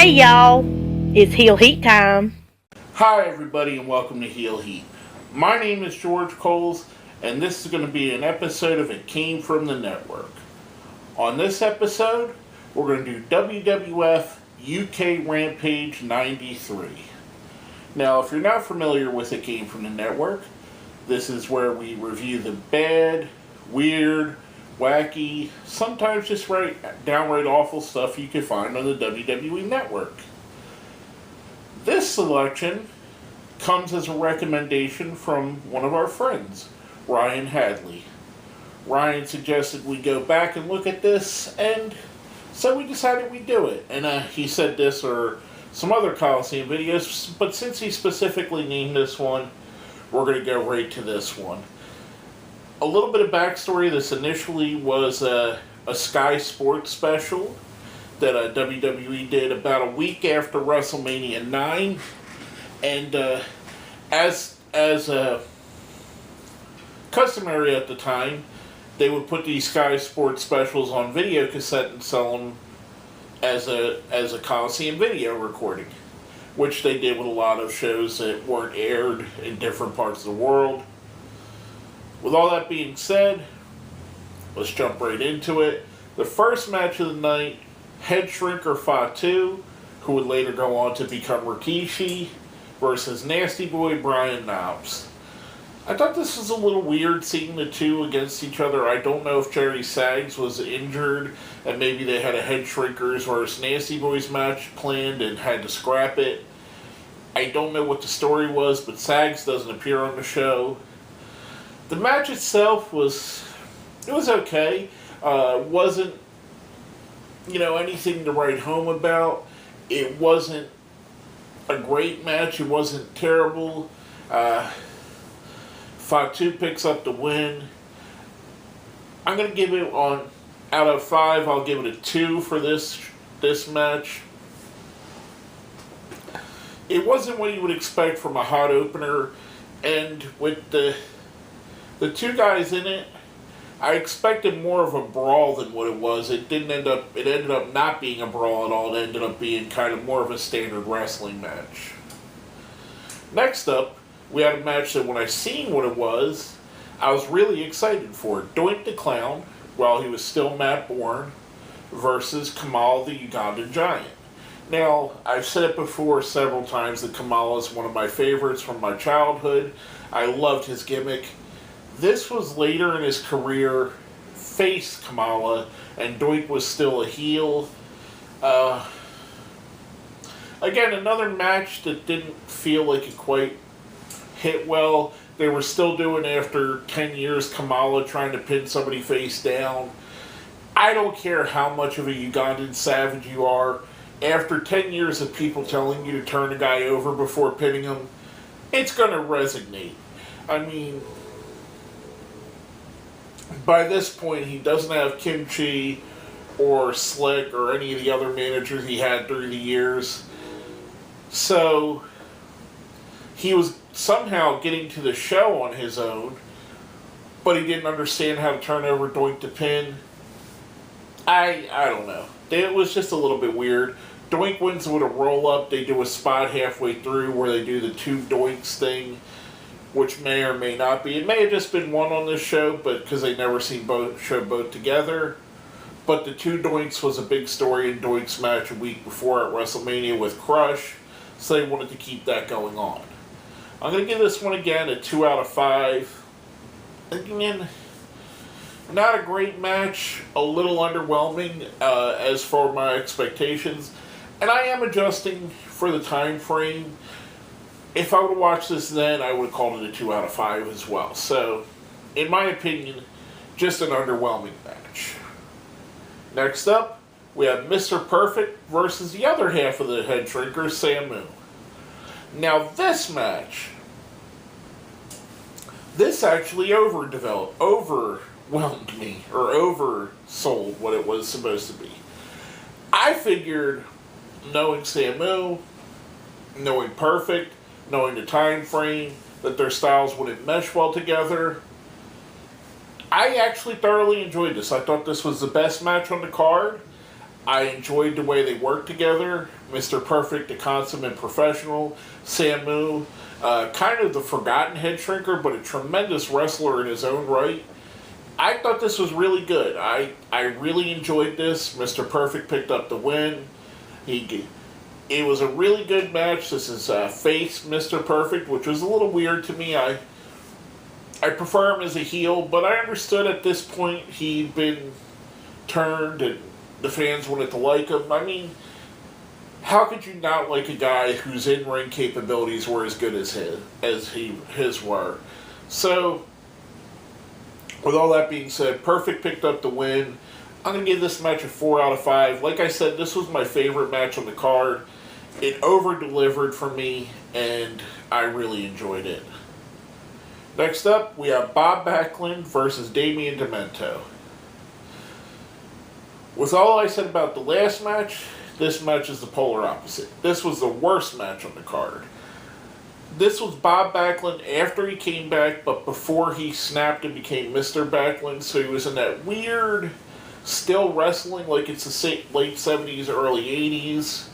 Hey y'all, it's Heel Heat time. Hi everybody and welcome to Heel Heat. My name is George Coles and this is going to be an episode of It Came From the Network. On this episode, we're going to do WWF UK Rampage 93. Now if you're not familiar with It Came From the Network, this is where we review the bad, weird, wacky, sometimes just downright awful stuff you can find on the WWE Network. This selection comes as a recommendation from one of our friends, Ryan Hadley. Ryan suggested we go back and look at this, and so we decided we'd do it. And he said this or some other Coliseum videos, but since he specifically named this one, we're going to go right to this one. A little bit of backstory, this initially was a Sky Sports special that WWE did about a week after WrestleMania 9, and as customary at the time, they would put these Sky Sports specials on video cassette and sell them as a Coliseum video recording, which they did with a lot of shows that weren't aired in different parts of the world. With all that being said, let's jump right into it. The first match of the night, Head Shrinker Fatu, who would later go on to become Rikishi, versus Nasty Boy Brian Knobbs. I thought this was a little weird seeing the two against each other. I don't know if Jerry Sags was injured and maybe they had a Head Shrinkers versus Nasty Boys match planned and had to scrap it. I don't know what the story was, but Sags doesn't appear on the show. The match itself was okay. Wasn't anything to write home about. It wasn't a great match. It wasn't terrible. Fatu picks up the win. I'm gonna give it out of 5. I'll give it a 2 for this match. It wasn't what you would expect from a hot opener, and with the two guys in it, I expected more of a brawl than what it was. It ended up not being a brawl at all. It ended up being kind of more of a standard wrestling match. Next up, we had a match that when I seen what it was, I was really excited for. Doink the Clown, while he was still Matt Bourne, versus Kamal the Ugandan Giant. Now, I've said it before several times that Kamal is one of my favorites from my childhood. I loved his gimmick. This was later in his career, face Kamala, and Doink was still a heel. Again, another match that didn't feel like it quite hit well. They were still doing, after 10 years, Kamala trying to pin somebody face down. I don't care how much of a Ugandan savage you are. After 10 years of people telling you to turn a guy over before pinning him, it's going to resonate. I mean, by this point, he doesn't have Kimchi or Slick or any of the other managers he had through the years. So, he was somehow getting to the show on his own, but he didn't understand how to turn over Doink to pin. I don't know. It was just a little bit weird. Doink wins with a roll-up. They do a spot halfway through where they do the two Doinks thing, which may or may not be. It may have just been one on this show, but because they never seen both together. But the two Doinks was a big story in Doink's match a week before at WrestleMania with Crush, so they wanted to keep that going on. I'm going to give this one again a 2 out of 5. Again, not a great match, a little underwhelming as for my expectations, and I am adjusting for the time frame. If I would have watched this then, I would have called it a 2 out of 5 as well. So, in my opinion, just an underwhelming match. Next up, we have Mr. Perfect versus the other half of the Head Shrinker, Samu. Now this match, this actually overwhelmed me, or oversold what it was supposed to be. I figured, knowing Samu, knowing Perfect, knowing the time frame, that their styles wouldn't mesh well together. I actually thoroughly enjoyed this. I thought this was the best match on the card. I enjoyed the way they worked together. Mr. Perfect, the consummate professional. Samu, kind of the forgotten head shrinker, but a tremendous wrestler in his own right. I thought this was really good. I really enjoyed this. Mr. Perfect picked up the win. It was a really good match. This is face Mr. Perfect, which was a little weird to me. I prefer him as a heel, but I understood at this point he'd been turned and the fans wanted to like him. I mean, how could you not like a guy whose in-ring capabilities were as good as his were? So, with all that being said, Perfect picked up the win. I'm going to give this match a 4 out of 5. Like I said, this was my favorite match on the card. It over-delivered for me, and I really enjoyed it. Next up, we have Bob Backlund versus Damian Demento. With all I said about the last match, this match is the polar opposite. This was the worst match on the card. This was Bob Backlund after he came back, but before he snapped and became Mr. Backlund, so he was in that weird, still wrestling like it's the late 70s, early 80s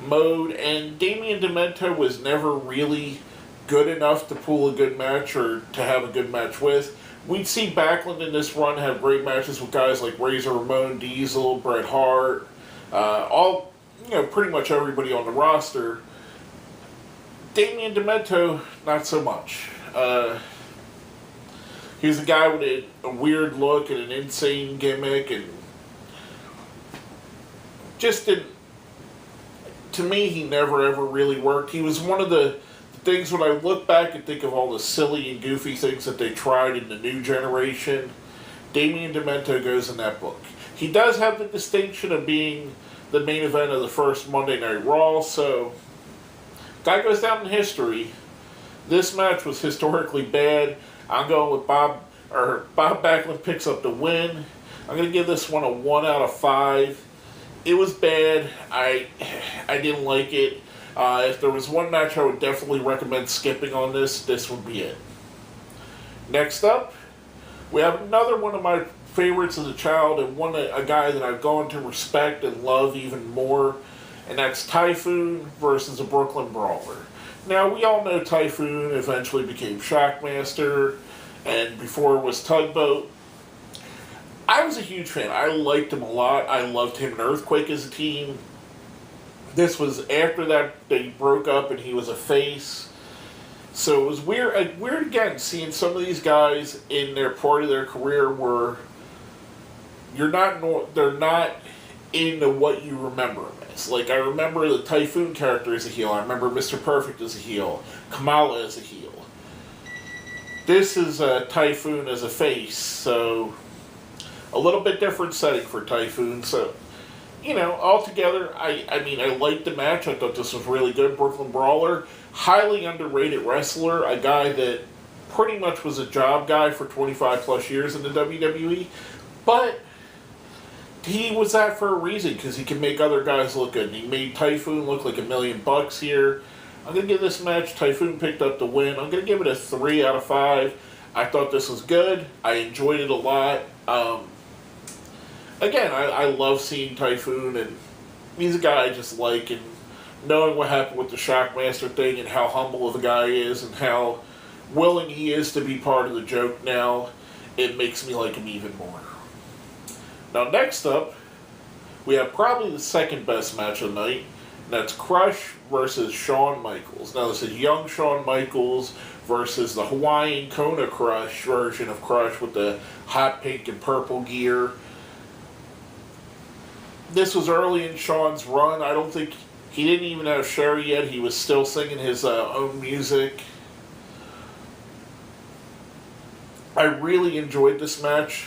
mode, and Damian Demento was never really good enough to pull a good match or to have a good match with. We'd see Backlund in this run have great matches with guys like Razor Ramon, Diesel, Bret Hart, pretty much everybody on the roster. Damian Demento, not so much. He was a guy with a weird look and an insane gimmick, and just didn't. To me, he never ever really worked. He was one of the things when I look back and think of all the silly and goofy things that they tried in the new generation. Damian Demento goes in that book. He does have the distinction of being the main event of the first Monday Night Raw, so guy goes down in history. This match was historically bad. I'm going with Bob Backlund picks up the win. I'm going to give this one a 1 out of 5. It was bad. I didn't like it. If there was one match I would definitely recommend skipping on this would be it. Next up, we have another one of my favorites as a child and a guy that I've gone to respect and love even more, and that's Typhoon versus a Brooklyn Brawler. Now, we all know Typhoon eventually became Shockmaster, and before it was Tugboat. I was a huge fan. I liked him a lot. I loved him and Earthquake as a team. This was after that they broke up and he was a face. So it was weird. Weird again seeing some of these guys in their part of their career where they're not into what you remember them as. Like, I remember the Typhoon character as a heel. I remember Mr. Perfect as a heel. Kamala as a heel. This is Typhoon as a face, so a little bit different setting for Typhoon. So, altogether, I liked the match. I thought this was really good. Brooklyn Brawler, highly underrated wrestler, a guy that pretty much was a job guy for 25 plus years in the WWE, but he was that for a reason, because he can make other guys look good, and he made Typhoon look like $1 million here. I'm going to give this match, Typhoon picked up the win. I'm going to give it a 3 out of 5. I thought this was good. I enjoyed it a lot. Again, I love seeing Typhoon, and he's a guy I just like, and knowing what happened with the Shockmaster thing and how humble of a guy he is and how willing he is to be part of the joke now, it makes me like him even more. Now, next up, we have probably the second best match of the night, and that's Crush versus Shawn Michaels. Now, this is young Shawn Michaels versus the Hawaiian Kona Crush version of Crush with the hot pink and purple gear. This was early in Shawn's run. I don't think he didn't even have Sherry yet. He was still singing his own music. I really enjoyed this match.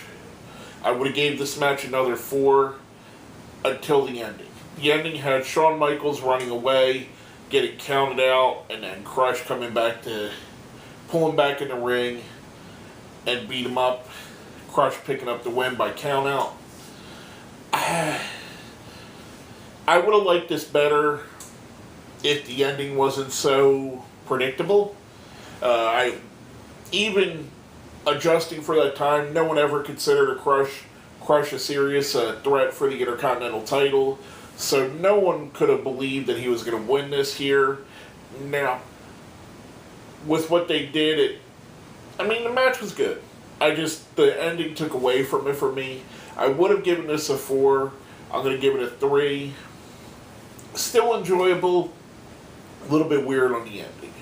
I would have gave this match another 4 until the ending. The ending had Shawn Michaels running away, getting counted out, and then Crush coming back to pull him back in the ring and beat him up. Crush picking up the win by count out. I would have liked this better if the ending wasn't so predictable. Even adjusting for that time, no one ever considered a Crush crush a serious threat for the Intercontinental title. So no one could have believed that he was going to win this here. Now, with what they did, the match was good. The ending took away from it for me. I would have given this a 4. I'm going to give it a 3. Still enjoyable. A little bit weird on the ending.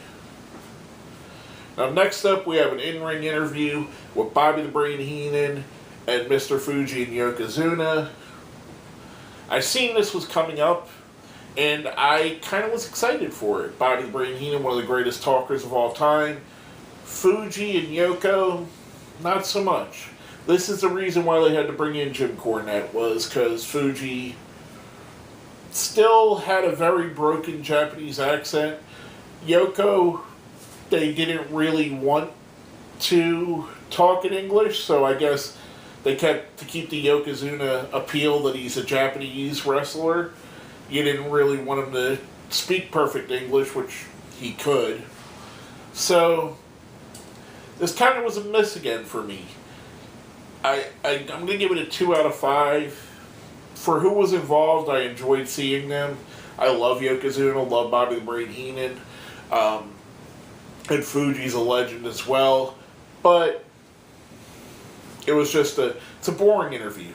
Now, next up, we have an in-ring interview with Bobby the Brain Heenan and Mr. Fuji and Yokozuna. I seen this was coming up, and I kind of was excited for it. Bobby the Brain Heenan, one of the greatest talkers of all time. Fuji and Yoko, not so much. This is the reason why they had to bring in Jim Cornette, was because Fuji still had a very broken Japanese accent. Yoko, they didn't really want to talk in English, so I guess they kept, to keep the Yokozuna appeal that he's a Japanese wrestler, you didn't really want him to speak perfect English, which he could. So, this kind of was a miss again for me. I'm going to give it a 2 out of 5. For who was involved, I enjoyed seeing them. I love Yokozuna, love Bobby the Brain Heenan. And Fuji's a legend as well. But it was just it's a boring interview,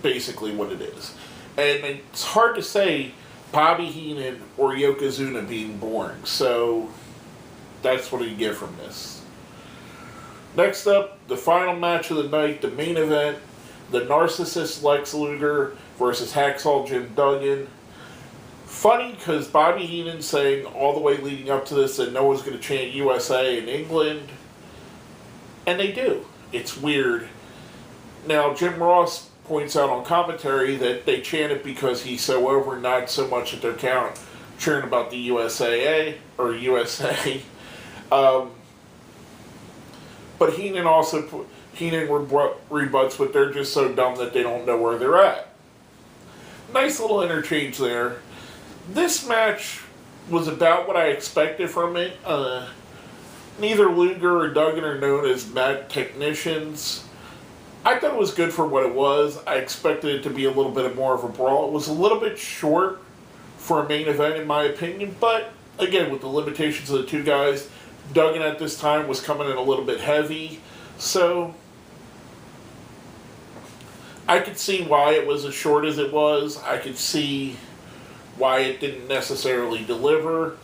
basically what it is. And it's hard to say Bobby Heenan or Yokozuna being boring. So that's what you get from this. Next up, the final match of the night, the main event, the Narcissist Lex Luger versus Hacksaw Jim Duggan. Funny, because Bobby Heenan saying all the way leading up to this that no one's going to chant USA in England. And they do. It's weird. Now, Jim Ross points out on commentary that they chant it because he's so over, not so much at their count, cheering about the USA. But Heenan also rebuts, but they're just so dumb that they don't know where they're at. Nice little interchange there. This match was about what I expected from it. Neither Luger or Duggan are known as mat technicians. I thought it was good for what it was. I expected it to be a little bit more of a brawl. It was a little bit short for a main event, in my opinion, but again, with the limitations of the two guys, Duggan at this time was coming in a little bit heavy, so I could see why it was as short as it was. I could see why it didn't necessarily deliver.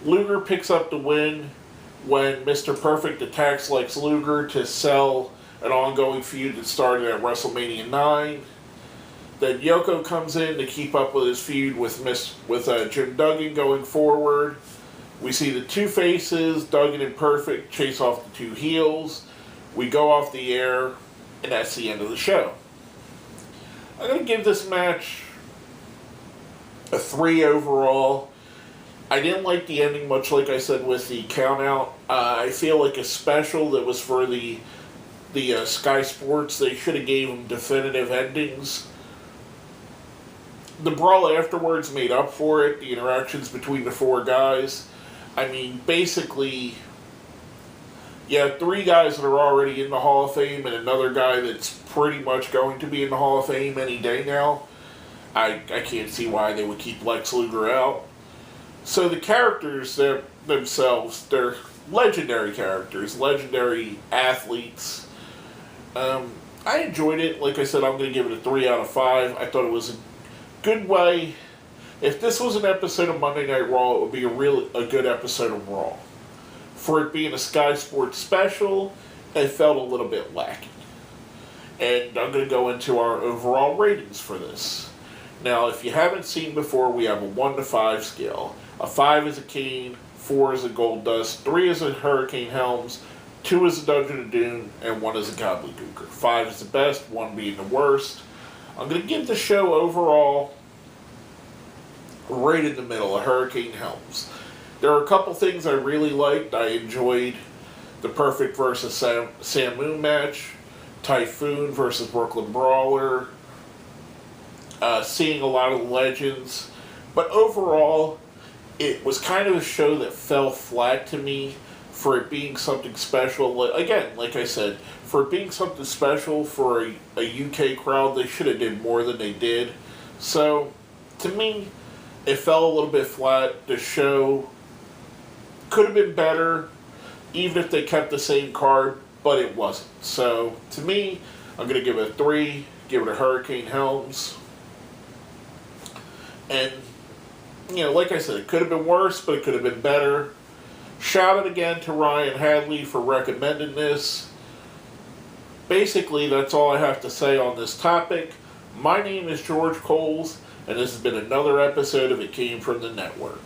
Luger picks up the win when Mr. Perfect attacks Lex Luger to sell an ongoing feud that started at WrestleMania 9. Then Yoko comes in to keep up with his feud with Jim Duggan going forward. We see the two faces, Duggan and Perfect, chase off the two heels. We go off the air, and that's the end of the show. I'm going to give this match a 3 overall. I didn't like the ending, much like I said with the countout. I feel like a special that was for the Sky Sports, they should have gave them definitive endings. The brawl afterwards made up for it, the interactions between the four guys. I mean, basically, you have 3 guys that are already in the Hall of Fame and another guy that's pretty much going to be in the Hall of Fame any day now. I can't see why they would keep Lex Luger out. So the characters themselves, they're legendary characters, legendary athletes. I enjoyed it. Like I said, I'm going to give it a 3 out of 5. I thought it was a good way. If this was an episode of Monday Night Raw, it would be a good episode of Raw. For it being a Sky Sports special, it felt a little bit lacking. And I'm going to go into our overall ratings for this. Now, if you haven't seen before, we have a 1 to 5 scale. A 5 is a Kane, 4 is a Gold Dust, 3 is a Hurricane Helms, 2 is a Dungeon of Doom, and 1 is a Gobbledygooker. 5 is the best, 1 being the worst. I'm going to give the show overall right in the middle, a Hurricane Helms. There are a couple things I really liked. I enjoyed the Perfect versus Sam Moon match, Typhoon versus Brooklyn Brawler, seeing a lot of the legends. But overall, it was kind of a show that fell flat to me for it being something special. Again, like I said, for it being something special for a UK crowd, they should have did more than they did. So, to me, it fell a little bit flat. The show could have been better, even if they kept the same card, but it wasn't. So, to me, I'm going to give it a 3, give it a Hurricane Helms. And, like I said, it could have been worse, but it could have been better. Shout out again to Ryan Hadley for recommending this. Basically, that's all I have to say on this topic. My name is George Coles, and this has been another episode of It Came From the Network.